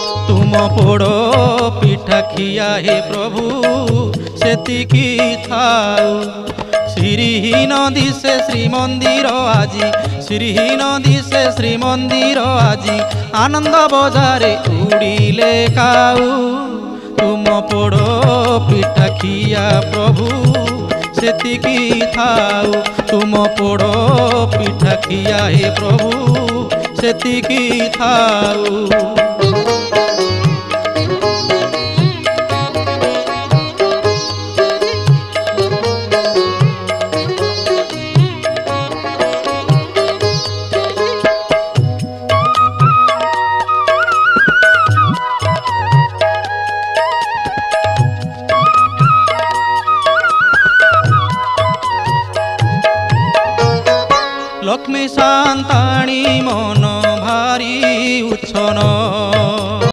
तुम पोड़ पिठा खिया हे प्रभु सेतिकी थाऊ। श्रीहीन दिशे श्रीमंदिर आजी, श्रीहीन दिशे श्रीमंदिर आजी, आनंद बजारे उड़िले काऊ। तुम पोड़ पिठा खिया प्रभु सेतिकी थाऊ। तुम पोड़ पिठा खिया हे प्रभु सेतिकी थाऊ।